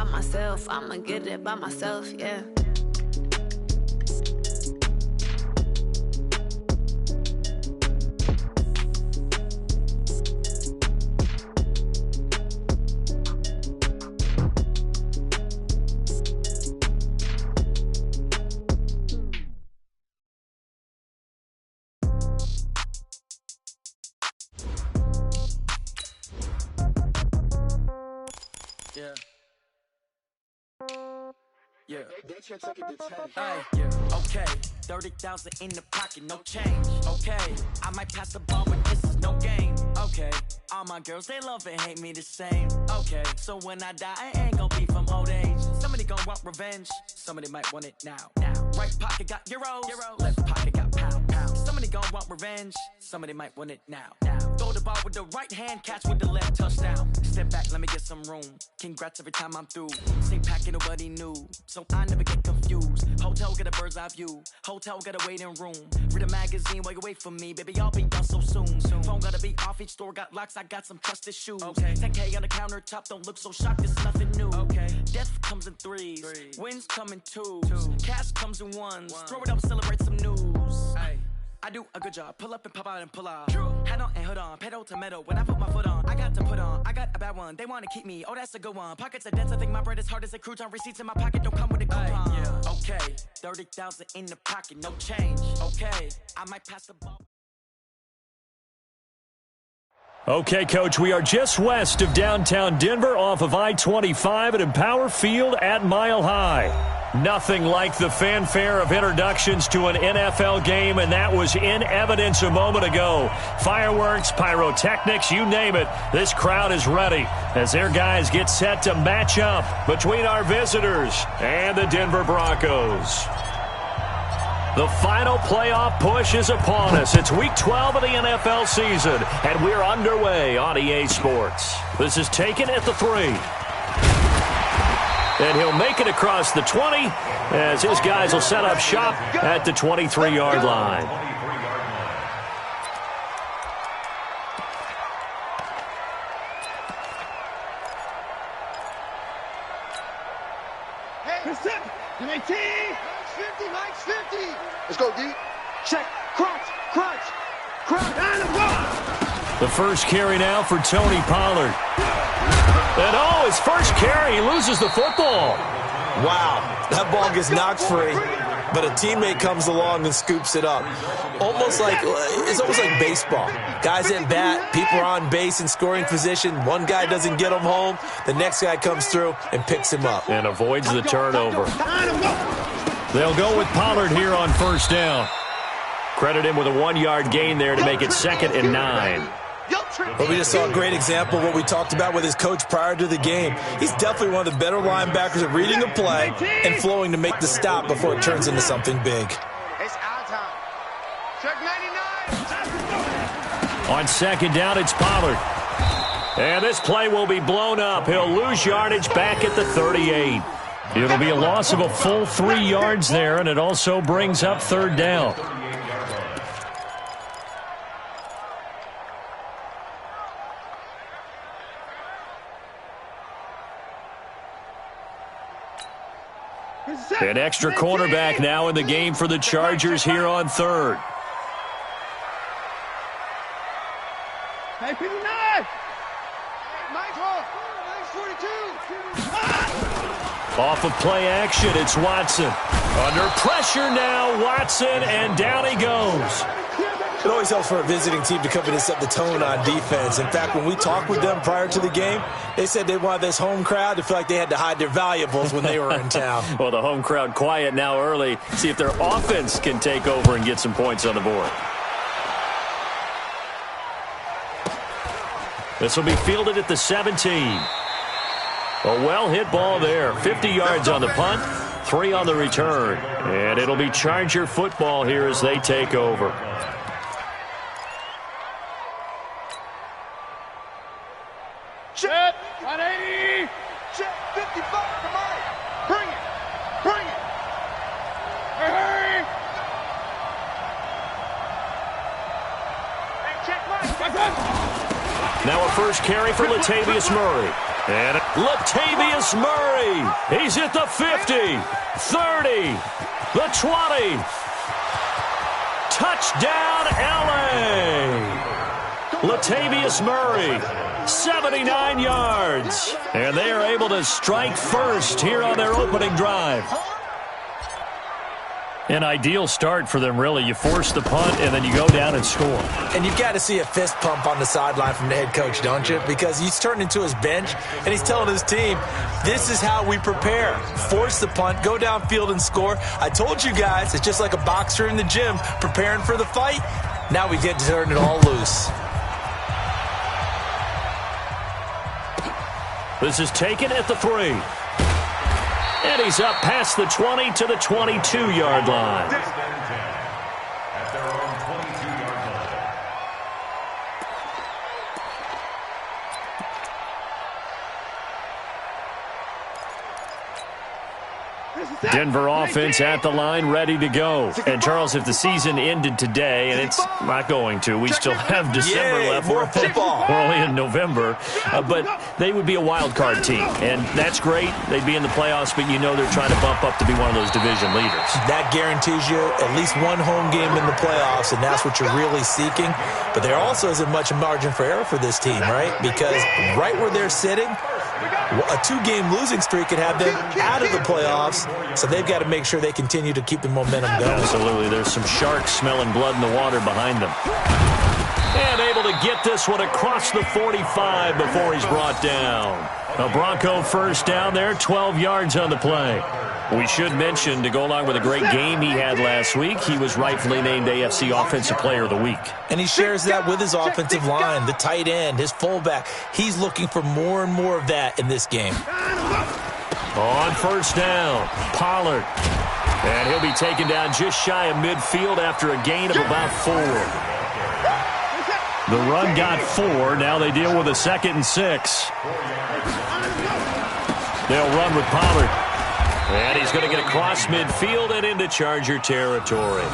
by myself. I'ma get it by myself, yeah. Okay, 30,000 in the pocket, no change. Okay, I might pass the ball, but this is no game. Okay, all my girls, they love and hate me the same. Okay, so when I die, I ain't gonna be from old age. Somebody gon' want revenge, somebody might want it now. Right pocket got euros, left pocket got pounds. Somebody gon' want revenge, somebody might want it now. Throw the ball with the right hand, catch with the left, touchdown. Step back, let me get some room. Congrats every time I'm through. Same packet, nobody knew, so I never get confused. Hotel get a bird's eye view, hotel got a waiting room. Read a magazine while you wait for me, baby, I'll be done so soon. Phone gotta be off, each store got locks, I got some trusted shoes. 10K on the countertop, don't look so shocked, it's nothing new. Death comes in threes, wins come in twos, cash comes in ones. Throw it up, celebrate some news. I do a good job, pull up and pop out and pull out. Head on and hood on, pedal to metal. When I put my foot on, I got to put on. I got a bad one, they wanna keep me, oh that's a good one. Pockets are dense, I think my bread is hard as a crouton. Receipts in my pocket don't come with a coupon. Okay, 30,000 in the pocket, no change. Okay, I might pass the ball. Okay, Coach, we are just west of downtown Denver off of I-25 at Empower Field at Mile High. Nothing like the fanfare of introductions to an NFL game, and that was in evidence a moment ago. Fireworks, pyrotechnics, you name it. This crowd is ready as their guys get set to match up between our visitors and the Denver Broncos. The final playoff push is upon us. It's Week 12 of the NFL season, and we're underway on EA Sports. This is taken at the 3. And he'll make it across the 20 as his guys will set up shop at the 23-yard line. Let's go, D. Check. Crunch. The first carry now for Tony Pollard. And his first carry, he loses the football. Wow, that ball gets knocked free, but a teammate comes along and scoops it up. It's almost like baseball. Guys at bat, people are on base in scoring position. One guy doesn't get him home. The next guy comes through and picks him up. And avoids the turnover. They'll go with Pollard here on first down. Credit him with a 1-yard gain there to make it 2nd and 9. But we just saw a great example of what we talked about with his coach prior to the game. He's definitely one of the better linebackers at reading a play and flowing to make the stop before it turns into something big. It's our time. Check 99. On second down, it's Pollard. And this play will be blown up. He'll lose yardage back at the 38. It'll be a loss of a full 3 yards there, and it also brings up third down. An extra cornerback now in the game for the Chargers here on third. Hey, 59! Michael! 42! Off of play action, it's Watson. Under pressure now, Watson, and down he goes. It always helps for a visiting team to come in and set the tone on defense. In fact, when we talked with them prior to the game, they said they wanted this home crowd to feel like they had to hide their valuables when they were in town. Well, the home crowd quiet now early. See if their offense can take over and get some points on the board. This will be fielded at the 17. A well-hit ball there. 50 yards on the punt, 3 on the return. And it'll be Charger football here as they take over. Check 180. Check 55. Come on. Bring it. Bring it. Hurry. Hey, check Mike. Now a first carry for Latavius Murray. And Latavius Murray. He's at the 50, 30, the 20. Touchdown, LA. Latavius Murray, 79 yards. And they are able to strike first here on their opening drive. An ideal start for them, really. You force the punt, and then you go down and score. And you've got to see a fist pump on the sideline from the head coach, don't you? Because he's turned into his bench, and he's telling his team, this is how we prepare. Force the punt, go downfield and score. I told you guys, it's just like a boxer in the gym preparing for the fight. Now we get to turn it all loose. This is taken at the 3. And he's up past the 20 to the 22-yard line. At their own 22-yard line. Denver offense at the line, ready to go. And, Charles, if the season ended today, and it's not going to, we still have December left. More football. We're only in November. But they would be a wild card team. And that's great. They'd be in the playoffs, but you know they're trying to bump up to be one of those division leaders. That guarantees you at least one home game in the playoffs, and that's what you're really seeking. But there also isn't much margin for error for this team, right? Because right where they're sitting, a 2-game losing streak could have them out of the playoffs, so they've got to make sure they continue to keep the momentum going. Absolutely. There's some sharks smelling blood in the water behind them. And able to get this one across the 45 before he's brought down. A Bronco first down there, 12 yards on the play. We should mention, to go along with a great game he had last week, he was rightfully named AFC Offensive Player of the Week. And he shares that with his offensive line, the tight end, his fullback. He's looking for more and more of that in this game. On first down, Pollard. And he'll be taken down just shy of midfield after a gain of about 4. The run got 4. Now they deal with a 2nd and 6. They'll run with Pollard. And he's going to get across midfield and into Charger territory.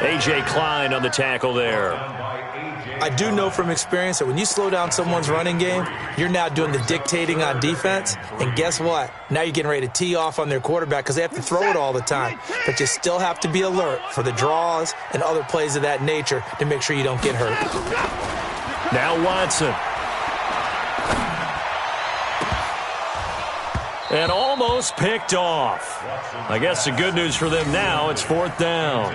A.J. Klein on the tackle there. I do know from experience that when you slow down someone's running game, you're now doing the dictating on defense. And guess what? Now you're getting ready to tee off on their quarterback because they have to throw it all the time. But you still have to be alert for the draws and other plays of that nature to make sure you don't get hurt. Now Watson. And almost picked off. I guess the good news for them now, it's 4th down.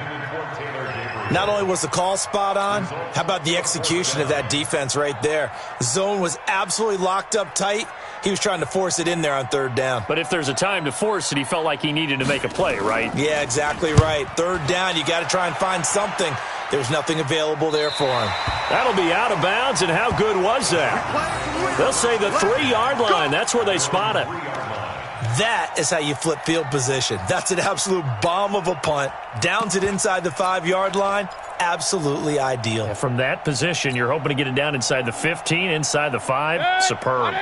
Not only was the call spot on, how about the execution of that defense right there? The zone was absolutely locked up tight. He was trying to force it in there on 3rd down. But if there's a time to force it, he felt like he needed to make a play, right? Yeah, exactly right. 3rd down, you got to try and find something. There was nothing available there for him. That'll be out of bounds, and how good was that? They'll say the 3-yard line. That's where they spot it. That is how you flip field position. That's an absolute bomb of a punt. Downs it inside the 5-yard line. Absolutely ideal. And from that position, you're hoping to get it down inside the 15, inside the 5. Superb.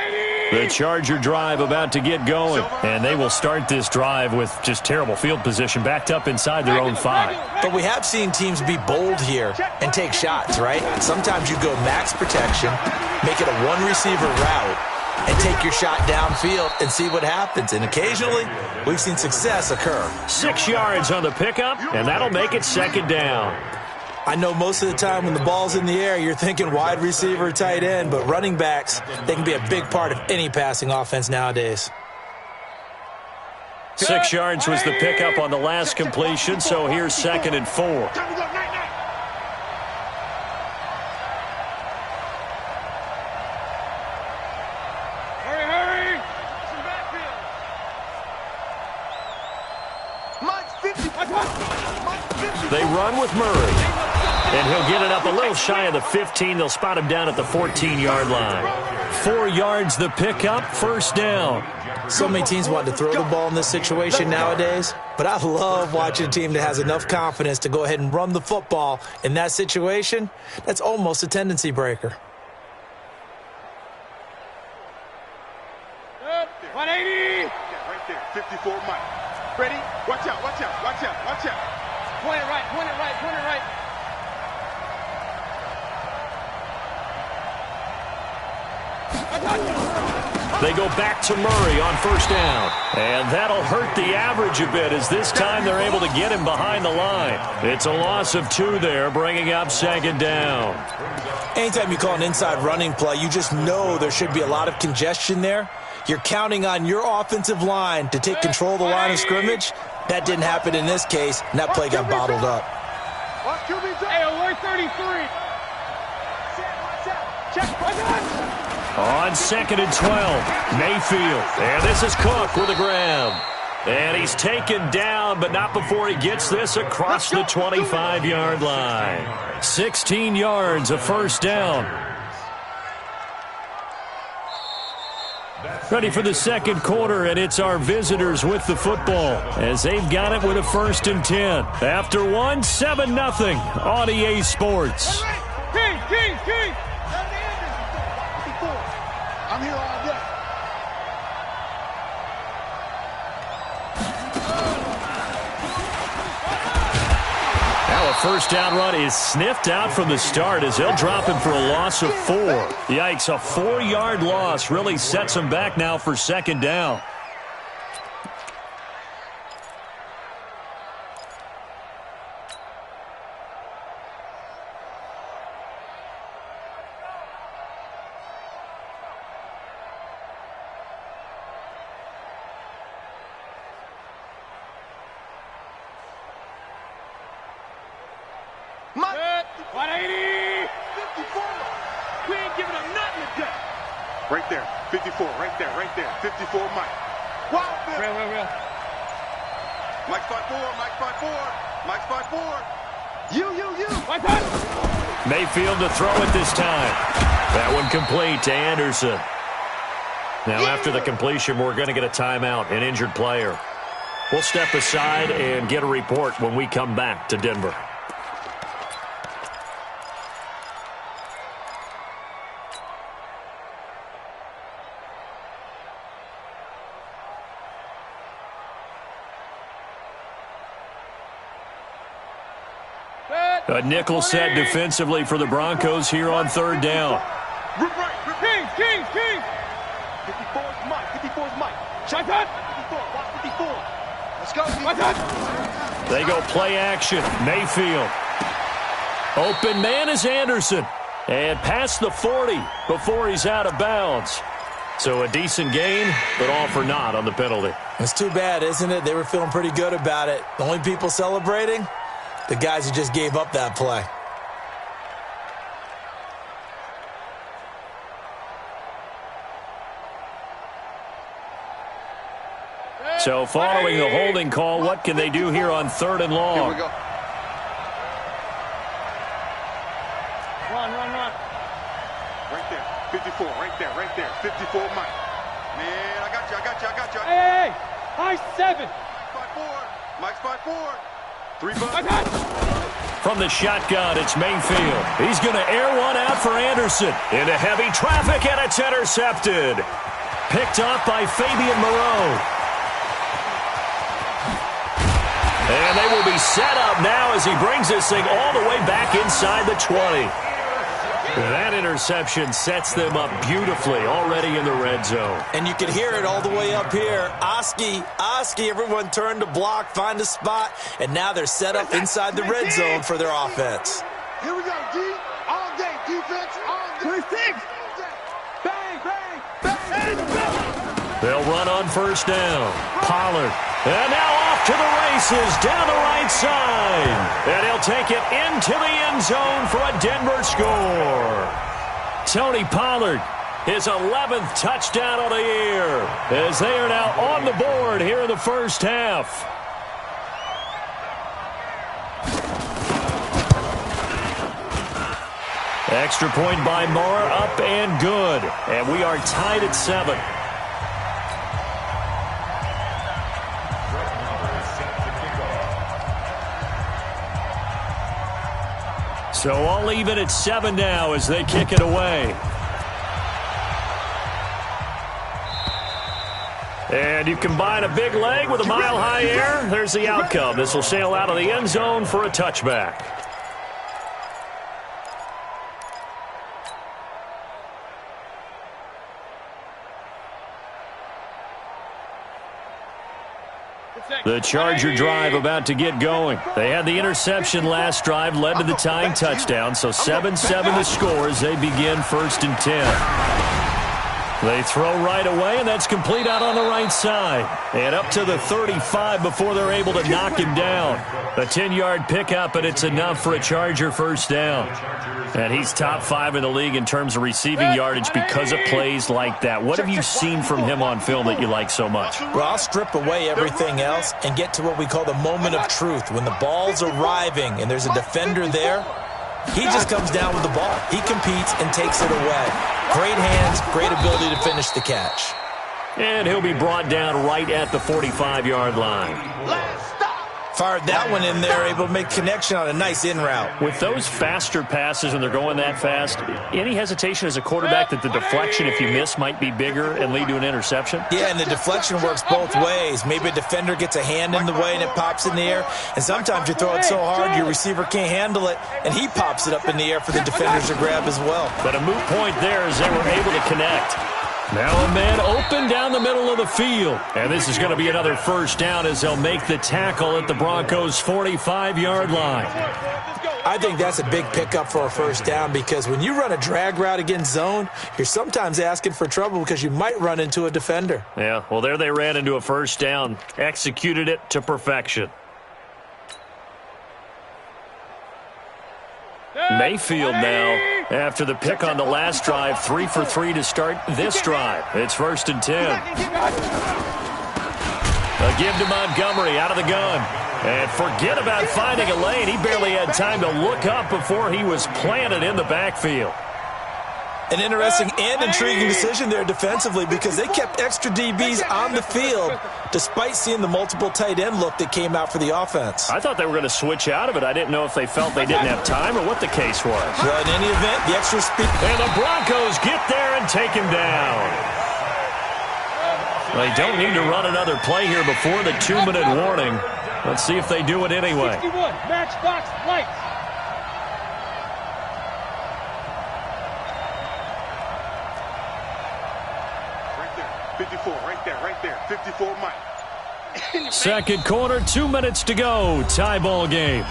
The Charger drive about to get going. And they will start this drive with just terrible field position, backed up inside their own 5. But we have seen teams be bold here and take shots, right? Sometimes you go max protection, make it a one-receiver route, and take your shot downfield and see what happens. And occasionally, we've seen success occur. 6 yards on the pickup, and that'll make it 2nd down. I know most of the time when the ball's in the air, you're thinking wide receiver, tight end, but running backs, they can be a big part of any passing offense nowadays. 6 yards was the pickup on the last completion, so here's 2nd and 4. They run with Murray. And he'll get it up a little shy of the 15. They'll spot him down at the 14-yard line. 4 yards the pickup, 1st down. So many teams want to throw the ball in this situation nowadays, but I love watching a team that has enough confidence to go ahead and run the football in that situation. That's almost a tendency breaker. 180. Right there, 54 Mike. Ready? Watch out, watch out, watch out, watch out. Point it right, point it right, point it right. They go back to Murray on first down. And that'll hurt the average a bit as this time they're able to get him behind the line. It's a loss of 2 there, bringing up second down. Anytime you call an inside running play, you just know there should be a lot of congestion there. You're counting on your offensive line to take control of the line of scrimmage. That didn't happen in this case, and that play got bottled up. Hey, alert 33. On 2nd and 12, Mayfield. And this is Cook with a grab. And he's taken down, but not before he gets this across the 25-yard line. 16 yards, a first down. Ready for the second quarter, and it's our visitors with the football as they've got it with a 1st and 10. After 7-0 on EA Sports. King. I'm here all day. Now a first down run is sniffed out from the start as they'll drop him for a loss of 4. Yikes, a 4-yard loss really sets him back now for second down. Right there, 54, right there, 54, Mike. Wow, real. Mike's 5'4", Mike's 5'4". You. Mike, Mayfield to throw it this time. That one complete to Anderson. Now after the completion, we're going to get a timeout, an injured player. We'll step aside and get a report when we come back to Denver. A nickel set defensively for the Broncos here on 3rd down. King. 54's Mike. Shotgun. 54. Let's go. They go play action. Mayfield. Open man is Anderson. And past the 40 before he's out of bounds. So a decent gain, but all for naught on the penalty. It's too bad, isn't it? They were feeling pretty good about it. The only people celebrating? The guys who just gave up that play. So following the holding call, what can they do here on 3rd and long? Here we go. Run. Right there, 54, right there. 54, Mike. Man, I got you. Hey, high 7. 5'4", Mike's 5'4". 3 bucks. From the shotgun, it's Mayfield. He's going to air one out for Anderson. Into heavy traffic, and it's intercepted. Picked up by Fabian Moreau. And they will be set up now as he brings this thing all the way back inside the 20. That interception sets them up beautifully already in the red zone. And you can hear it all the way up here. Oski, everyone turned to block, find a spot, and now they're set up inside the red zone for their offense. Here we go, D. All day, defense, all day. 26. Bang. They'll run on first down. Pollard. And now off to the races down the right side. And he'll take it into the end zone for a Denver score. Tony Pollard, his 11th touchdown of the year, as they are now on the board here in the first half. Extra point by Moore, up and good. And we are tied at 7. So all even at 7 now as they kick it away. And you combine a big leg with a mile-high air, there's the outcome. This will sail out of the end zone for a touchback. The Charger drive about to get going. They had the interception last drive, led to the tying touchdown, so 7-7 the score as they begin 1st and 10. They throw right away, and that's complete out on the right side. And up to the 35 before they're able to knock him down. A 10-yard pickup, and it's enough for a Charger first down. And he's top 5 in the league in terms of receiving yardage because of plays like that. What have you seen from him on film that you like so much? Well, I'll strip away everything else and get to what we call the moment of truth. When the ball's arriving and there's a defender there, he just comes down with the ball. He competes and takes it away. Great hands, great ability to finish the catch. And he'll be brought down right at the 45-yard line. Fired that one in there, able to make connection on a nice in route. With those faster passes when they're going that fast, any hesitation as a quarterback that the deflection, if you miss, might be bigger and lead to an interception? Yeah, and the deflection works both ways. Maybe a defender gets a hand in the way and it pops in the air, and sometimes you throw it so hard your receiver can't handle it, and he pops it up in the air for the defenders to grab as well. But a moot point there as they were able to connect. Now a man open down the middle of the field. And this is going to be another first down as they'll make the tackle at the Broncos' 45-yard line. I think that's a big pickup for a first down because when you run a drag route against zone, you're sometimes asking for trouble because you might run into a defender. Yeah, well, there they ran into a first down. Executed it to perfection. Mayfield now, after the pick on the last drive, 3 for 3 to start this drive. It's 1st and 10. A give to Montgomery out of the gun. And forget about finding a lane. He barely had time to look up before he was planted in the backfield. An interesting and intriguing decision there defensively because they kept extra DBs on the field despite seeing the multiple tight end look that came out for the offense. I thought they were going to switch out of it. I didn't know if they felt they didn't have time or what the case was. Well, in any event, the extra speed. And the Broncos get there and take him down. They don't need to run another play here before the 2-minute warning. Let's see if they do it anyway. 61, matchbox lights. Right there. 54 Mike. Second quarter, 2 minutes to go. Tie ball game.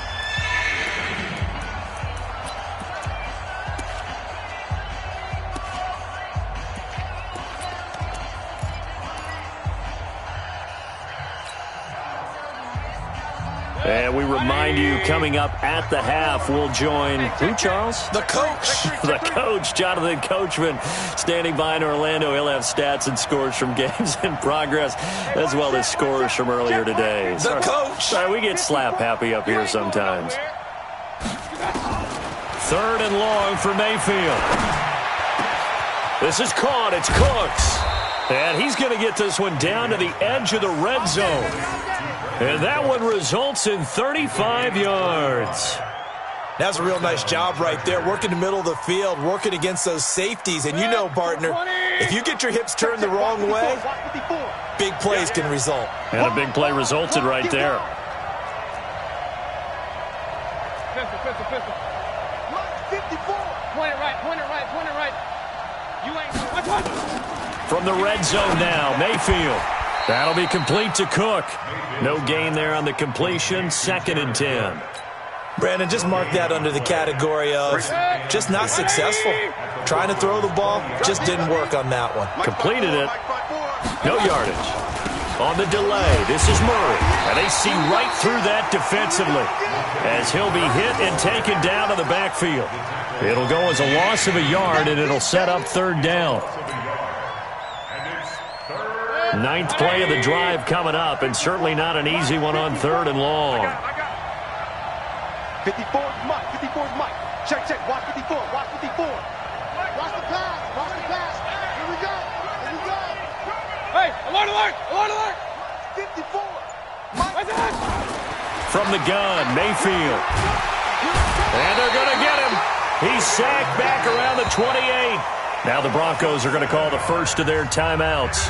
And we remind you, coming up at the half, we'll join who, Charles? The coach. The coach, Jonathan Coachman, standing by in Orlando. He'll have stats and scores from games in progress, as well as scores from earlier today. The coach. Sorry, we get slap happy up here sometimes. 3rd and long for Mayfield. This is caught. It's Cooks. And he's going to get this one down to the edge of the red zone. And that one results in 35 yards. That's a real nice job right there, working the middle of the field, working against those safeties. And you know, partner, if you get your hips turned the wrong way, big plays can result. And a big play resulted right there. Pistol. 54. Point it right. You ain't. Watch. From the red zone now, Mayfield. That'll be complete to Cook. No gain there on the completion. 2nd and 10. Brandon, just mark that under the category of just not successful. Trying to throw the ball, just didn't work on that one. Completed it. No yardage. On the delay, this is Murray. And they see right through that defensively as he'll be hit and taken down to the backfield. It'll go as a loss of a yard, and it'll set up 3rd down. 9th play of the drive coming up, and certainly not an easy one on 3rd and long. 54's Mike. Check. Watch 54. Watch the pass. Here we go. Hey, alert. 54. From the gun, Mayfield. And they're going to get him. He's sacked back around the 28. Now the Broncos are going to call the first of their timeouts,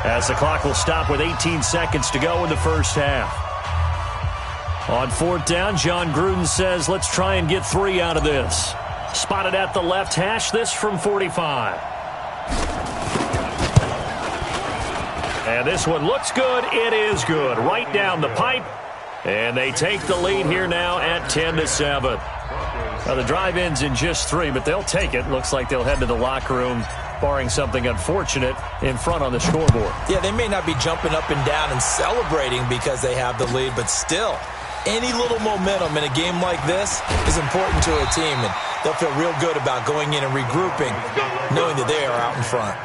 as the clock will stop with 18 seconds to go in the first half. On 4th down, John Gruden says, let's try and get 3 out of this. Spotted at the left hash, this from 45. And this one looks good. It is good. Right down the pipe. And they take the lead here now at 10-7. Well, the drive ends in just 3, but they'll take it. Looks like they'll head to the locker room, barring something unfortunate, in front on the scoreboard. Yeah, they may not be jumping up and down and celebrating because they have the lead, but still, any little momentum in a game like this is important to a team, and they'll feel real good about going in and regrouping, knowing that they are out in front.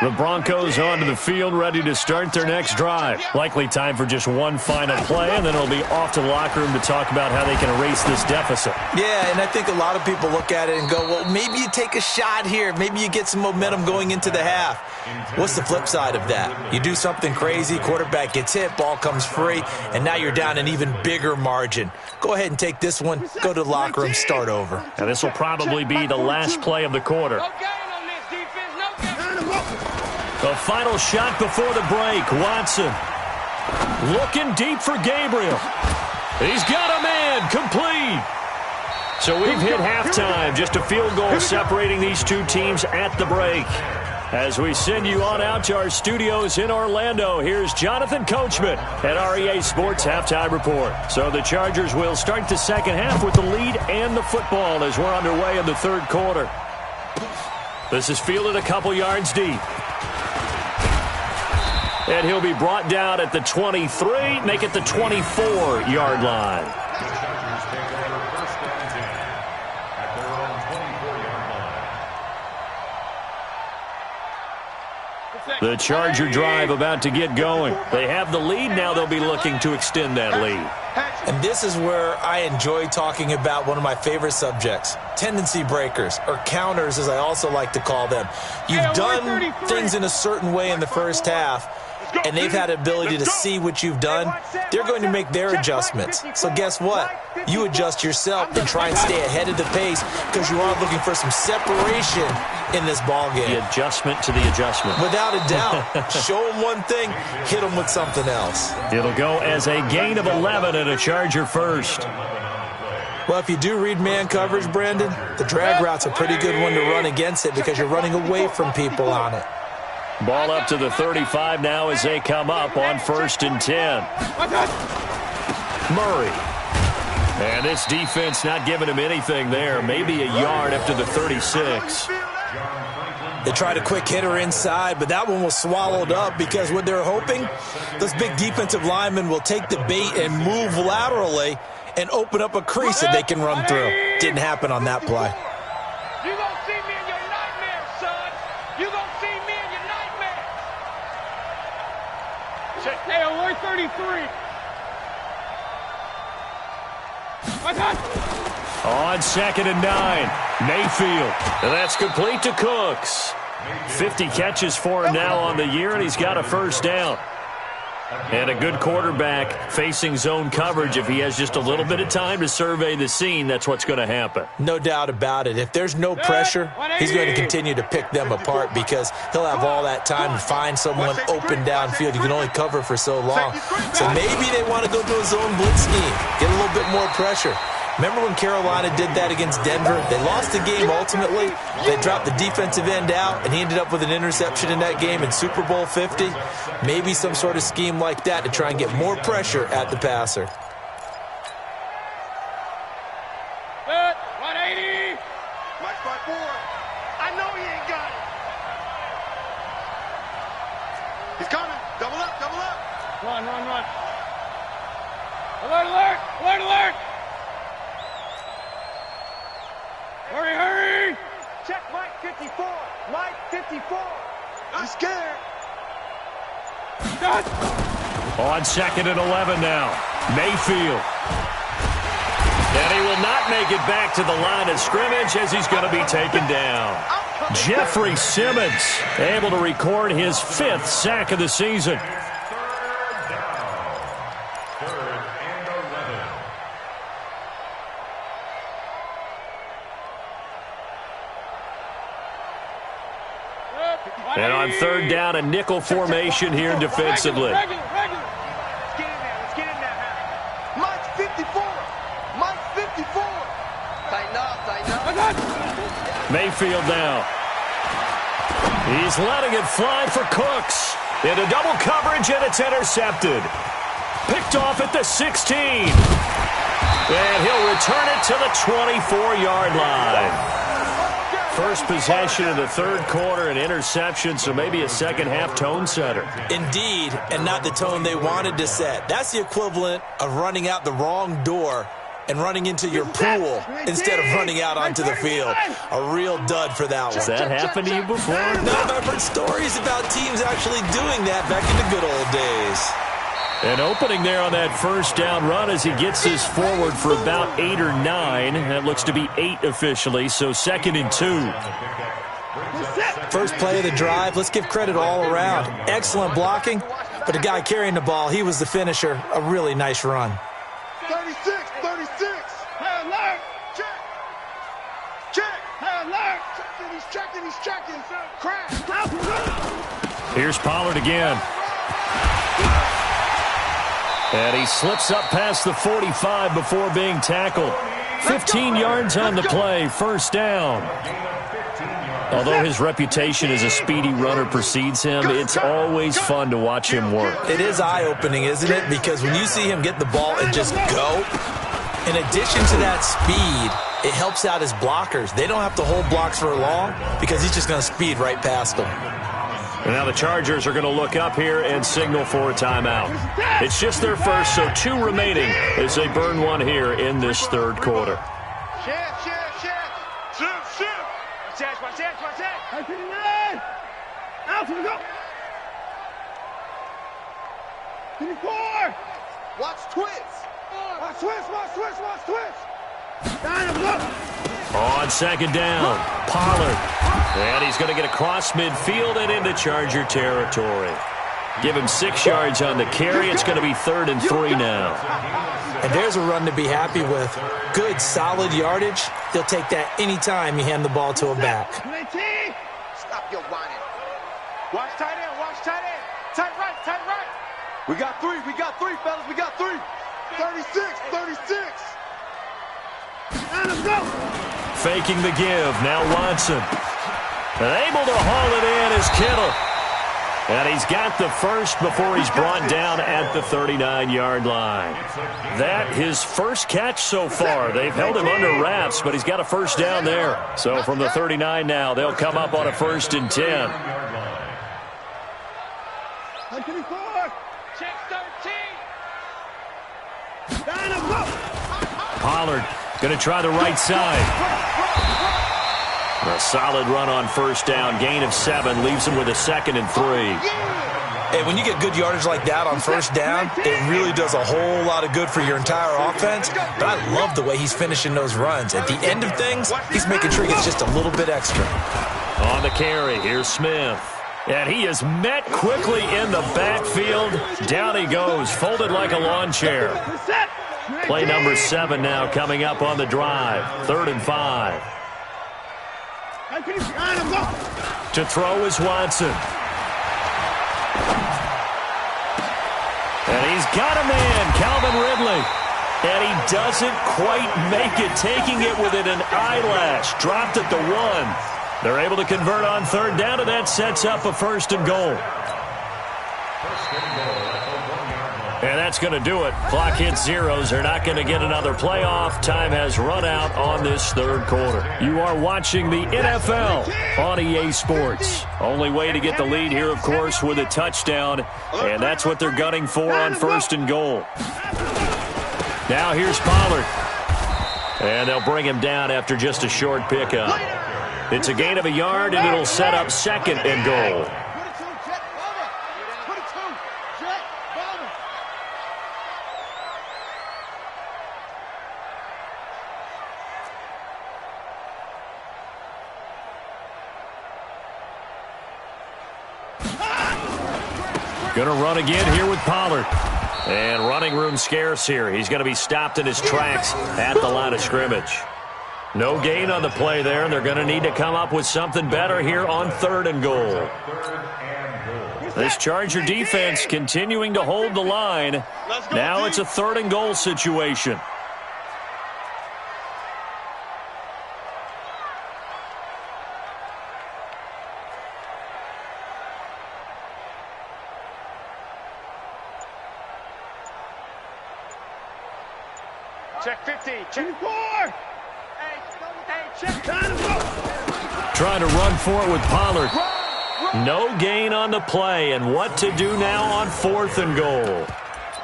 The Broncos onto the field, ready to start their next drive. Likely time for just one final play, and then it'll be off to the locker room to talk about how they can erase this deficit. Yeah, and I think a lot of people look at it and go, well, maybe you take a shot here. Maybe you get some momentum going into the half. What's the flip side of that? You do something crazy, quarterback gets hit, ball comes free, and now you're down an even bigger margin. Go ahead and take this one, go to the locker room, start over. And this will probably be the last play of the quarter. The final shot before the break. Watson looking deep for Gabriel. He's got a man. Complete. So we've hit halftime. Just a field goal separating these two teams at the break. As we send you on out to our studios in Orlando, here's Jonathan Coachman at REA Sports Halftime Report. So the Chargers will start the second half with the lead and the football as we're underway in the third quarter. This is fielded a couple yards deep. And he'll be brought down at the 23, make it the 24-yard line. The Charger drive about to get going. They have the lead. Now they'll be looking to extend that lead. And this is where I enjoy talking about one of my favorite subjects, tendency breakers, or counters as I also like to call them. You've done things in a certain way in the first half, and they've had the ability to see what you've done. They're going to make their adjustments. So guess what? You adjust yourself and try and stay ahead of the pace because you are looking for some separation in this ball game. The adjustment to the adjustment. Without a doubt. Show them one thing, hit them with something else. It'll go as a gain of 11 and a Charger first. Well, if you do read man coverage, Brandon, the drag route's a pretty good one to run against it because you're running away from people on it. Ball up to the 35 now as they come up on 1st and 10. Murray. And this defense not giving him anything there. Maybe a yard up to the 36. They tried a quick hitter inside, but that one was swallowed up because what they're hoping, those big defensive linemen will take the bait and move laterally and open up a crease that they can run through. Didn't happen on that play. You gonna see me in your nightmares, son. You gonna see me in your nightmares. Hey, alert 33. On 2nd and 9, Mayfield. And that's complete to Cooks. 50 catches for him now on the year, and he's got a first down. And a good quarterback facing zone coverage. If he has just a little bit of time to survey the scene, that's what's going to happen. No doubt about it. If there's no pressure, he's going to continue to pick them apart because he'll have all that time to find someone open downfield. You can only cover for so long. So maybe they want to go to a zone blitz scheme, get a little bit more pressure. Remember when Carolina did that against Denver? They lost the game ultimately. They dropped the defensive end out, and he ended up with an interception in that game in Super Bowl 50. Maybe some sort of scheme like that to try and get more pressure at the passer. 180. Mike by 4. I know he ain't got it. He's coming. Double up, double up. Run. Alert. Hurry. Check Mike 54. Mike 54. I'm scared. On 2nd and 11 now, Mayfield. And he will not make it back to the line of scrimmage as he's going to be taken down. Jeffrey Simmons able to record his 5th sack of the season. And on 3rd down, a nickel formation here defensively. Regular. Let's get in there, man. Mike 54. Tighten up. Mayfield now. He's letting it fly for Cooks. Into double coverage, and it's intercepted. Picked off at the 16. And he'll return it to the 24-yard line. First possession of the third quarter, an interception, so maybe a second-half tone setter. Indeed, and not the tone they wanted to set. That's the equivalent of running out the wrong door and running into your pool instead of running out onto the field. A real dud for that one. Has that happened to you before? No, I've heard stories about teams actually doing that back in the good old days. An opening there on that first down run as he gets this forward for about 8 or 9. That looks to be 8 officially, so 2nd and 2. First play of the drive, let's give credit all around. Excellent blocking, but the guy carrying the ball, he was the finisher. A really nice run. 36. High alert. Check. High alert. He's checking. Crash. Here's Pollard again. And he slips up past the 45 before being tackled. 15 yards on the play, first down. Although his reputation as a speedy runner precedes him, it's always fun to watch him work. It is eye-opening, isn't it? Because when you see him get the ball and just go, in addition to that speed, it helps out his blockers. They don't have to hold blocks for long because he's just going to speed right past them. And now the Chargers are going to look up here and signal for a timeout. It's just their first, so 2 remaining as they burn one here in this third quarter. Shift. Watch that. 39. Out we go. 24. Watch twist. On second down, Pollard. And he's going to get across midfield and into Charger territory. Give him 6 yards on the carry. It's going to be 3rd and 3 now. And there's a run to be happy with. Good, solid yardage. He'll take that anytime you hand the ball to a back. Stop your whining. Watch tight end. Tight right. We got three, fellas. 36. Let's go. Faking the give. Now Watson. And able to haul it in is Kittle. And he's got the first before he's brought down at the 39-yard line. That his first catch so far. They've held him under wraps, but he's got a first down there. So from the 39 now, they'll come up on a 1st and 10. Check 13. Pollard going to try the right side. A solid run on first down. Gain of 7 leaves him with a 2nd and 3. Hey, when you get good yardage like that on first down, it really does a whole lot of good for your entire offense. But I love the way he's finishing those runs. At the end of things, he's making sure he gets just a little bit extra. On the carry, here's Smith. And he is met quickly in the backfield. Down he goes, folded like a lawn chair. Play number 7 now coming up on the drive. 3rd and 5. To throw is Watson. And he's got a man, Calvin Ridley. And he doesn't quite make it, taking it within an eyelash. Dropped at the 1. They're able to convert on 3rd down, and that sets up a 1st and goal. And that's going to do it. Clock hits zeros. They're not going to get another playoff. Time has run out on this third quarter. You are watching the NFL on EA Sports. Only way to get the lead here, of course, with a touchdown. And that's what they're gunning for on 1st and goal. Now here's Pollard. And they'll bring him down after just a short pickup. It's a gain of a yard, and it'll set up 2nd and goal. Going to run again here with Pollard. And running room scarce here. He's going to be stopped in his tracks at the line of scrimmage. No gain on the play there. They're going to need to come up with something better here on 3rd and goal. This Charger defense continuing to hold the line. Now it's a 3rd and goal situation. Check 50. Check 4. Hey, check. Trying to run for it with Pollard. No gain on the play, and what to do now on 4th and goal.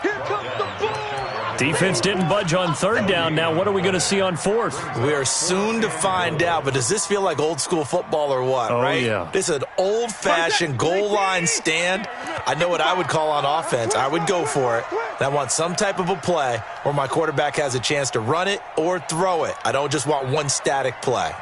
Here comes the ball. Defense didn't budge on 3rd down. Now what are we going to see on 4th? We are soon to find out, but does this feel like old school football or what, right? Yeah. This is an old-fashioned goal line stand. I know what I would call on offense. I would go for it. And I want some type of a play where my quarterback has a chance to run it or throw it. I don't just want one static play.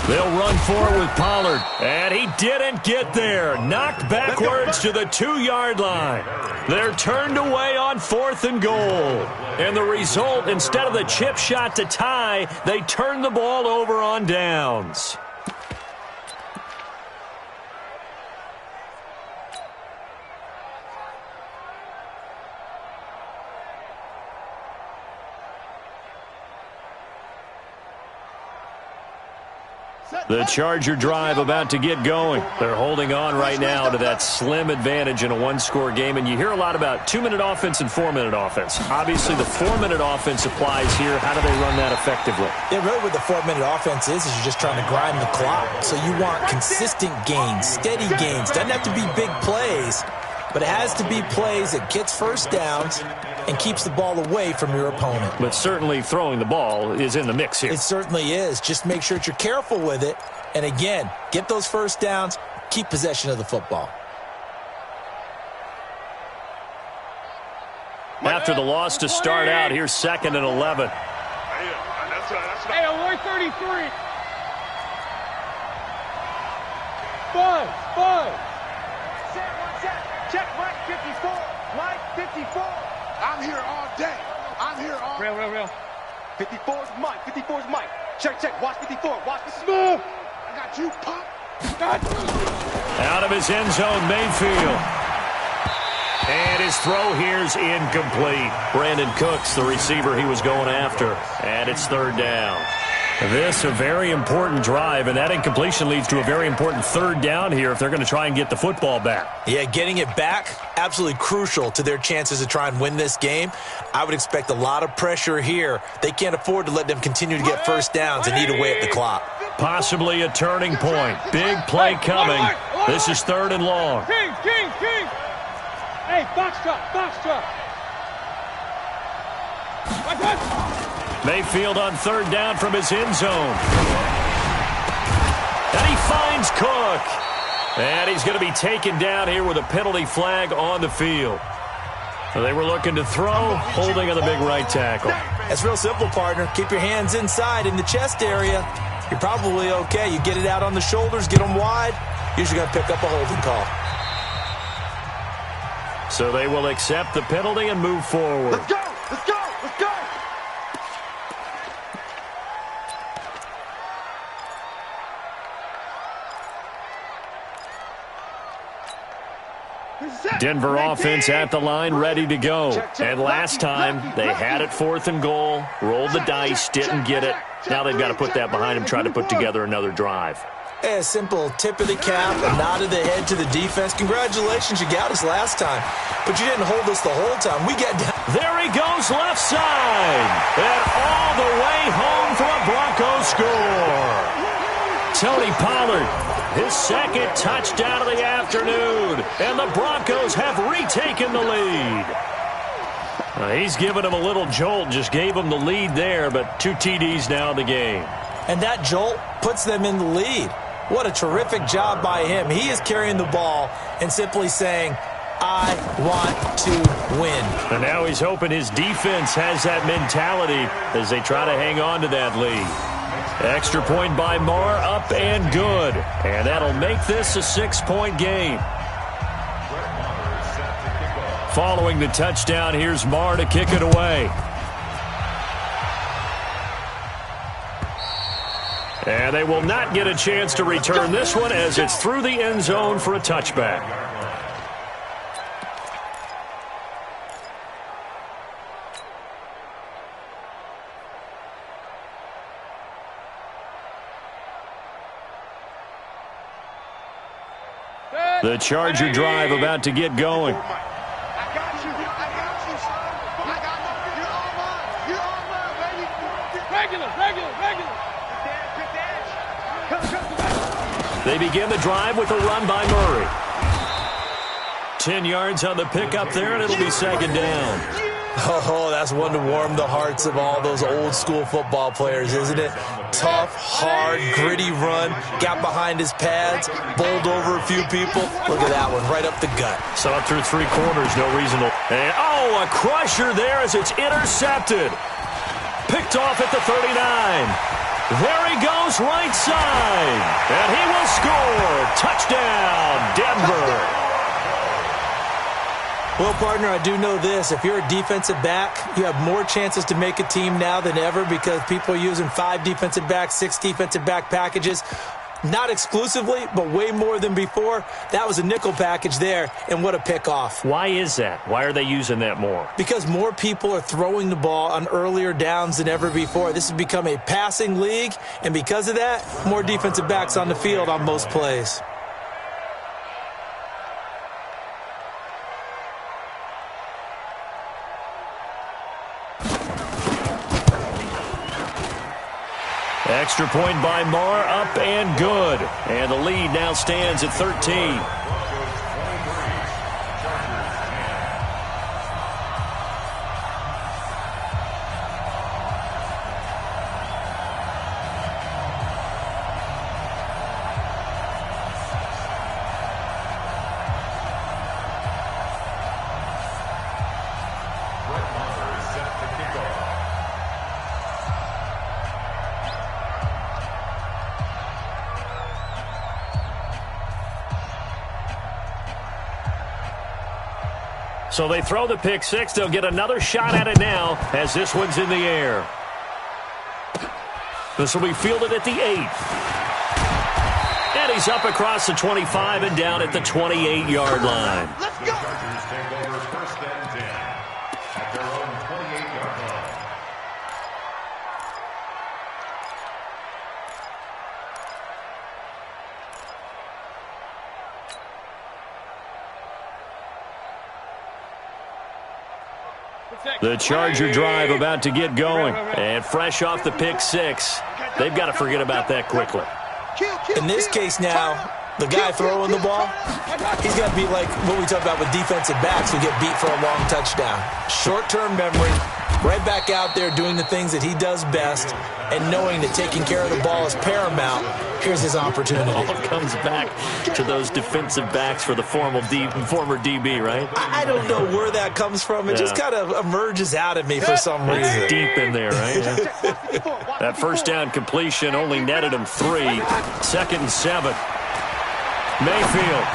They'll run for it with Pollard. And he didn't get there. Knocked backwards to the 2-yard line. They're turned away on 4th and goal. And the result, instead of the chip shot to tie, they turn the ball over on downs. The Charger drive about to get going. They're holding on right now to that slim advantage in a one-score game. And you hear a lot about 2-minute offense and 4-minute offense. Obviously, the 4-minute offense applies here. How do they run that effectively? Yeah, really what the 4-minute offense is you're just trying to grind the clock. So you want consistent gains, steady gains. Doesn't have to be big plays, but it has to be plays that gets first downs and keeps the ball away from your opponent. But certainly throwing the ball is in the mix here. It certainly is. Just make sure that you're careful with it. And again, get those first downs, keep possession of the football. After the loss to start out, here's 2nd and 11. Hey, Alloy 33. 5. Check Mike 54. Mike 54. I'm here all day. I'm here all day. Real. 54's Mike. 54's Mike. Check. Watch 54. Watch the smooth. I got you, Pop. Out of his end zone, Mayfield. And his throw here's incomplete. Brandon Cooks, the receiver he was going after. And it's 3rd down. This a very important drive, and that incompletion leads to a very important 3rd down here if they're going to try and get the football back. Yeah, getting it back, absolutely crucial to their chances to try and win this game. I would expect a lot of pressure here. They can't afford to let them continue to get first downs and eat away at the clock. Possibly a turning point. Big play coming. This is 3rd and long. King. Hey, box truck. Mayfield on 3rd down from his end zone. And he finds Cook. And he's going to be taken down here with a penalty flag on the field. They were looking to throw, holding on the big right tackle. That's real simple, partner. Keep your hands inside in the chest area. You're probably okay. You get it out on the shoulders, get them wide. Usually going to pick up a holding call. So they will accept the penalty and move forward. Let's go. Denver offense at the line, ready to go. And last time, they had it 4th and goal, rolled the dice, didn't get it. Now they've got to put that behind them, try to put together another drive. A simple tip of the cap, a nod of the head to the defense. Congratulations, you got us last time. But you didn't hold us the whole time. We got down. There he goes left side. And all the way home for a Broncos score. Tony Pollard, his 2nd touchdown of the afternoon. And the Broncos have retaken the lead. He's given him a little jolt, just gave him the lead there, but 2 TDs now in the game. And that jolt puts them in the lead. What a terrific job by him. He is carrying the ball and simply saying, I want to win. And now he's hoping his defense has that mentality as they try to hang on to that lead. Extra point by Marr, up and good. And that'll make this a 6-point game. Following the touchdown, here's Marr to kick it away. And they will not get a chance to return this one as it's through the end zone for a touchback. The Charger drive about to get going. They begin the drive with a run by Murray. 10 yards on the pickup there, and it'll be second down. Oh, that's one to warm the hearts of all those old-school football players, isn't it? Tough, hard, gritty run, got behind his pads, bowled over a few people. Look at that one, right up the gut. Saw it through three corners, no reason to... And, oh, a crusher there as it's intercepted. Picked off at the 39. There he goes, right side. And he will score. Touchdown, Denver. Well, partner, I do know this. If you're a defensive back, you have more chances to make a team now than ever because people are using 5 defensive backs, 6 defensive back packages. Not exclusively, but way more than before. That was a nickel package there, and what a pickoff. Why is that? Why are they using that more? Because more people are throwing the ball on earlier downs than ever before. This has become a passing league, and because of that, more defensive backs on the field on most plays. Extra point by Marr, up and good. And the lead now stands at 13. So they throw the pick six. They'll get another shot at it now as this one's in the air. This will be fielded at the 8. And he's up across the 25 and down at the 28-yard line. Let's go. Chargers take over first and 10 at their own 28-yard line. The Charger drive about to get going. And fresh off the pick six, they've got to forget about that quickly. In this case now, the guy throwing the ball, he's got to be like what we talk about with defensive backs who get beat for a long touchdown. Short-term memory, right back out there doing the things that he does best, and knowing that taking care of the ball is paramount. Here's his opportunity. It all comes back to those defensive backs for the former DB, right? I don't know where that comes from. It just kind of emerges out of me for some reason. It's deep in there, right? Yeah. That first down completion only netted him 3. 2nd and 7. Mayfield.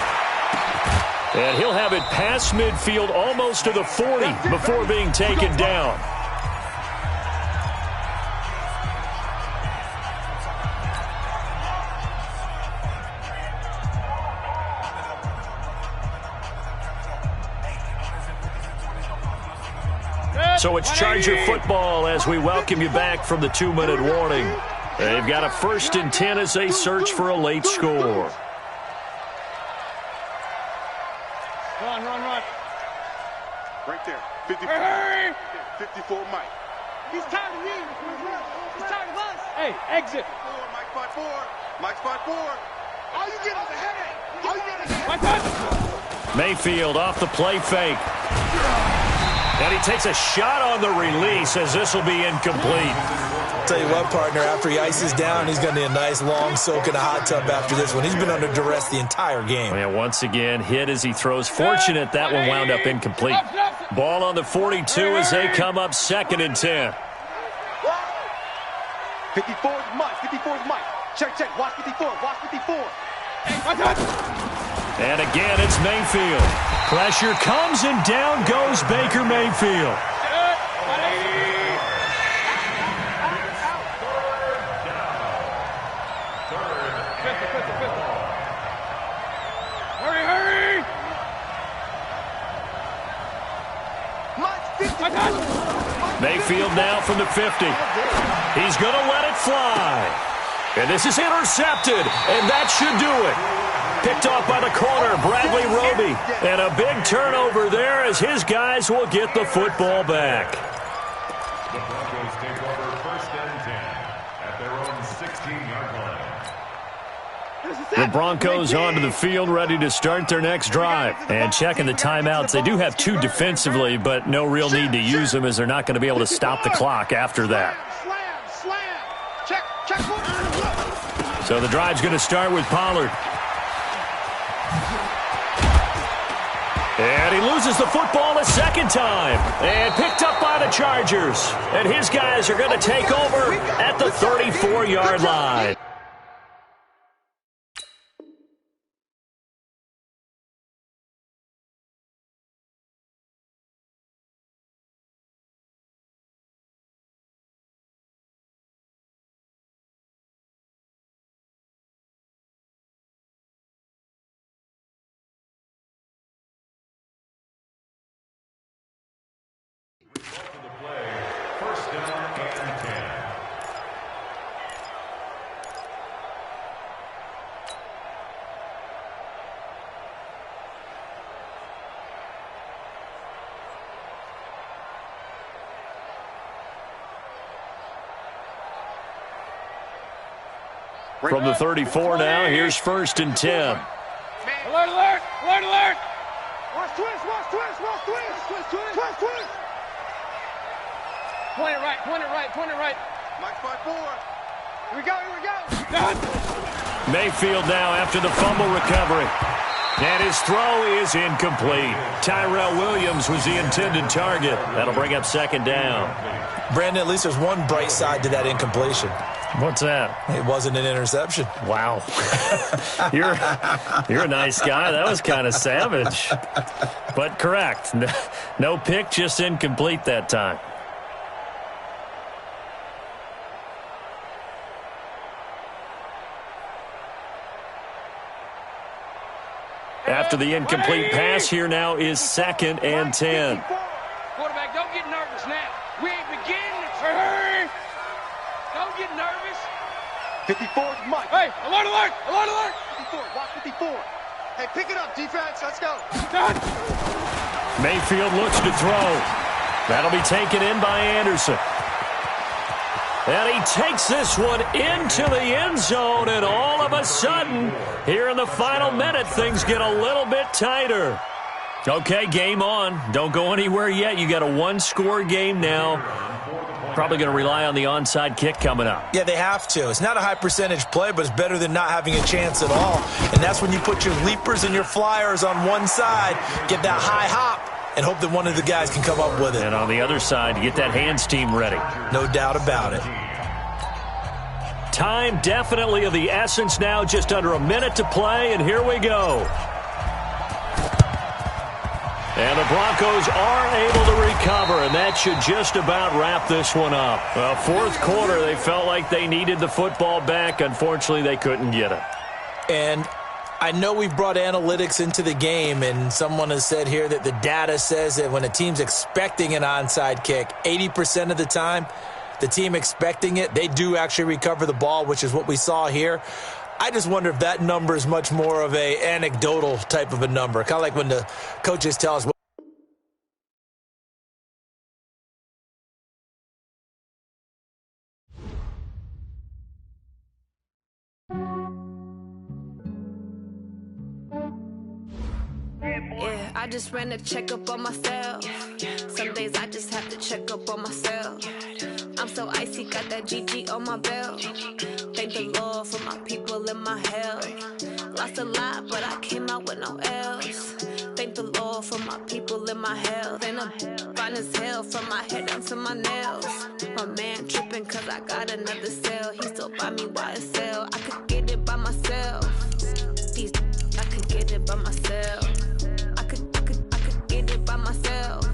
And he'll have it past midfield almost to the 40 before being taken down. So it's Charger football as we welcome you back from the 2-minute warning. They've got a 1st and 10 as they search for a late score. Run. Right there. 54. 54 Mike. He's tired of you. He's tired of us. Hey, exit. Mike 5-4. Mike 5-4. All you get is a headache. All you get is a headache. Mayfield off the play fake. And he takes a shot on the release as this will be incomplete. Tell you what, partner, after he ices down, he's going to need a nice long soak in a hot tub after this one. He's been under duress the entire game. And once again, hit as he throws. Fortunate that one wound up incomplete. Ball on the 42 as they come up 2nd and 10. 54 is Mike. 54 is Mike. Check. Watch 54. Watch 54. And again, it's Mayfield. Pressure comes and down goes Baker Mayfield. Hurry! Mayfield now from the 50. He's going to let it fly. And this is intercepted, and that should do it. Picked off by the corner, Bradley Roby. And a big turnover there as his guys will get the football back. The Broncos take over 1st and 10 at their own 16-yard line. The Broncos onto the field, ready to start their next drive. And checking the timeouts, they do have 2 defensively, but no real need to use them as they're not going to be able to stop the clock after that. Slam. Check. So the drive's going to start with Pollard. And he loses the football a second time. And picked up by the Chargers. And his guys are going to take over at the 34-yard line. To the play, 1st down and 10. From the 34 now, here's 1st and 10. Alert. Watch twist. Point it right. Mike 5-4. Here we go. Mayfield now after the fumble recovery. And his throw is incomplete. Tyrell Williams was the intended target. That'll bring up 2nd down. Brandon, at least there's one bright side to that incompletion. What's that? It wasn't an interception. Wow. You're a nice guy. That was kind of savage. But correct. No pick, just incomplete that time. After the incomplete pass, here now is 2nd and 10. Quarterback, don't get nervous now. We ain't beginning to turn. Don't get nervous. 54, Mike. Hey, alert. 54, watch 54. Hey, pick it up, defense. Let's go. Mayfield looks to throw. That'll be taken in by Anderson. And he takes this one into the end zone, and all of a sudden, here in the final minute, things get a little bit tighter. Okay, game on. Don't go anywhere yet. You got a 1-score game now. Probably going to rely on the onside kick coming up. Yeah, they have to. It's not a high percentage play, but it's better than not having a chance at all. And that's when you put your leapers and your flyers on one side, get that high hop, and hope that one of the guys can come up with it. And on the other side, get that hands team ready. No doubt about it. Time definitely of the essence now, just under a minute to play, and here we go. And the Broncos are able to recover, and that should just about wrap this one up. Well, 4th quarter, they felt like they needed the football back. Unfortunately, they couldn't get it. And I know we've brought analytics into the game, and someone has said here that the data says that when a team's expecting an onside kick, 80% of the time, the team expecting it, they do actually recover the ball, which is what we saw here. I just wonder if that number is much more of a anecdotal type of a number, kind of like when the coaches tell us. Yeah, I just ran a checkup on myself. Some days I just have to check up on myself. I'm so icy, got that GG on my belt. Thank the Lord for my people and my health. Lost a lot, but I came out with no L's. Thank the Lord for my people and my health. And I'm fine as hell from my head down to my nails. My man tripping cause I got another cell. He still buy me YSL. I could get it by myself. These I could get it by myself. I could get it by myself.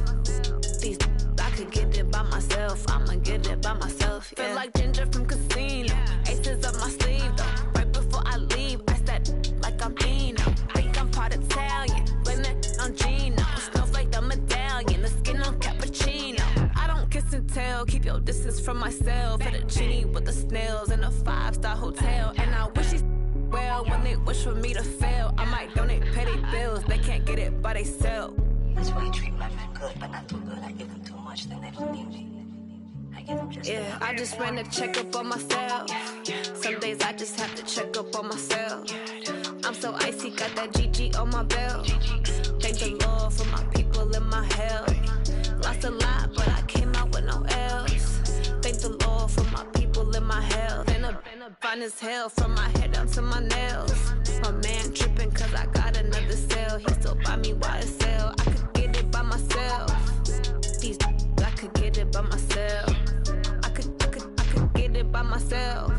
These I could get it by myself. I'ma get it by myself. Yeah. Feel like Ginger from Casino. Aces up my sleeve though. Right before I leave, I start like I'm Dino. Think I'm part Italian. Blame that on Gino. Smells like the medallion. The skin on cappuccino. I don't kiss and tell. Keep your distance from myself. Fettuccine with the snails in a 5-star hotel. And I wish he's well. love when they wish for me to fail. I might donate petty bills, they can't get it by themselves. That's why you treat life good, but not too good. I give them too much, then they don't need me. I give them just enough. I just ran a checkup on myself. Some days I just have to check up on myself. I'm so icy, got that GG on my belt. Thank the Lord for my people in my health. Lost a lot, but I came out with no else. Thank the Lord for my people in my health. And a fine as hell from my head down to my nails. My man tripping cause I got another cell. He still buy me YSL. I could get it by myself. These I could get it by myself. I could get it by myself.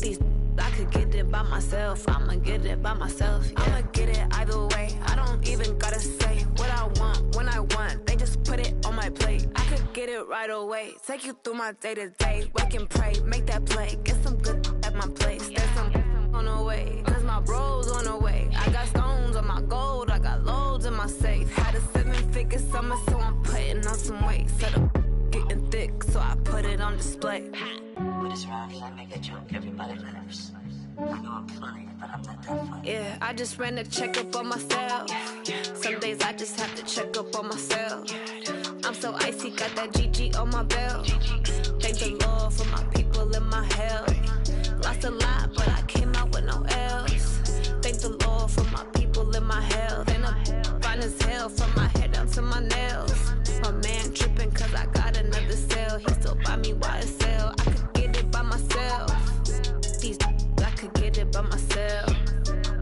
These I could get it by myself. I'ma get it by myself. Yeah. I'ma get it either way. I don't even gotta say what I want when I want. They just put it on my plate. I could get it right away. Take you through my day to day. Wake and pray, make that play. Get some good at my place. There's some on the way. Cause my bro's on the way. I got stones on my gold. I got loads in my safe. Had a 7-figure summer, so I'm putting on some weight. Set up getting thick, so I put it on display. But it's around here, I make a joke, everybody laughs. I know I'm funny, but I'm not that funny. Yeah, I just ran a checkup on myself. Some days I just have to check up on myself. I'm so icy, got that GG on my belt. Thank the Lord for my people in my health. Lost a lot, but I came out with no else. Thank the Lord for my people in my health. And I'm fine as hell from my head down to my nails. My man tripping cause I got another cell. He still buy me YSL. I could get it by myself. These I could get it by myself.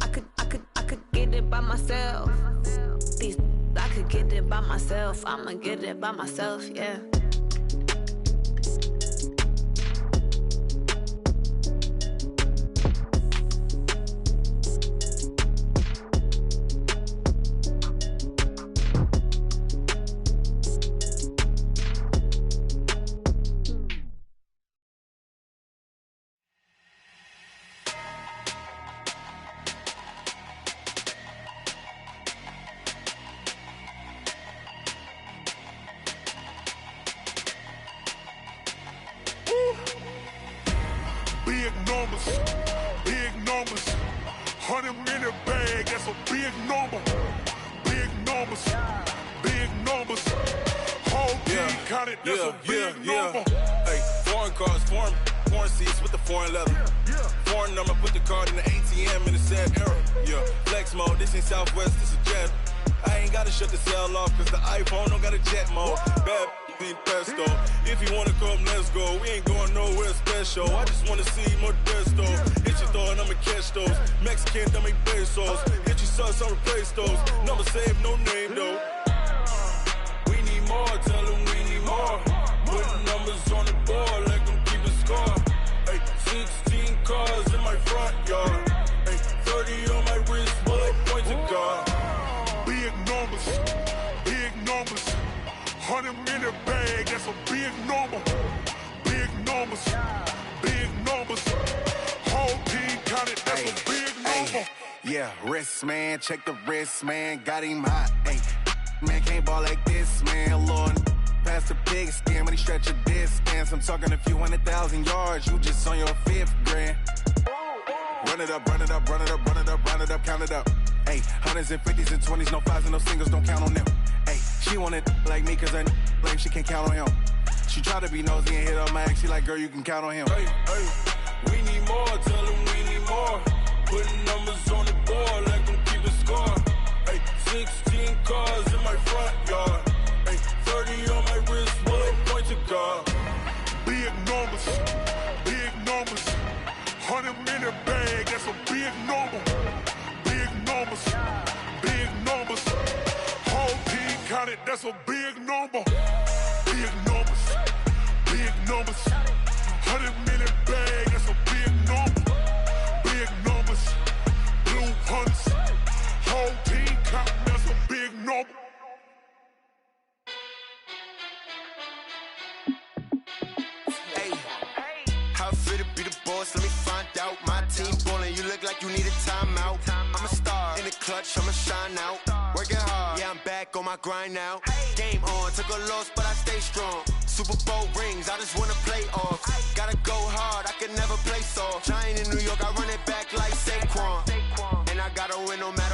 I could get it by myself. These I could get it by myself. I'ma get it by myself, yeah. Big numbers, 100 in the bag, that's a big number. Big numbers, whole team counted, that's a big number. Hey, foreign cars, foreign seats with the foreign leather. Foreign number, put the card in the ATM in the sad era. Yeah, flex mode, this ain't Southwest, this is Jet. I ain't gotta shut the cell off, cause the iPhone don't got a jet mode. Bad need pesto. If you wanna come, let's go. We ain't going nowhere special. I just wanna see more Modesto. Hit your thought, I'ma catch those. Mexican, dummy pesos. Hit your sus, I'll replace those. Number saved, no name though. We need more, tell them we need more. Put numbers on the board, let them keep a score. Hey, 16 cars in my front yard. Hey, 30 on my wrist, bullet point to God. Big numbers, 100 in the bag, that's a big number. Big numbers, whole team counted, that's a big number. Yeah, wrist man, check the wrist man, got him hot. Hey, man can't ball like this, man. Lord, past the big skin when he stretch a distance. I'm talking a few 100,000 yards, you just on your 5th grand. Run it up, count it up. Hey, hundreds and 50s and 20s, no 5s and no singles, don't count on them. Hey, she want it like me, cause I like she can't count on him. She try to be nosy and hit up my ex, she like, girl, you can count on him. Hey, we need more, tell them we need more. Putting numbers on the board, let them keep a score. Hey, 16 cars in my front yard. Hey, 30 on my wrist, bullet point to God. Big numbers, 100 in the bag, that's a big number. Big numbers, whole team counted, that's a big number. Big numbers, 100 in the bag, that's a big number. Big numbers, blue hunts, whole team counting, that's a big number. Hey, how fit to be the boss? Let me find out. My team ballin', you look like you need a timeout. I'm a star in the clutch, I'ma shine out. Working hard, yeah, I'm back on my grind now. Game on, took a loss, but I stay strong. Super Bowl rings, I just wanna play off. Gotta go hard, I can never play soft. Giant in New York, I run it back like Saquon. and no matter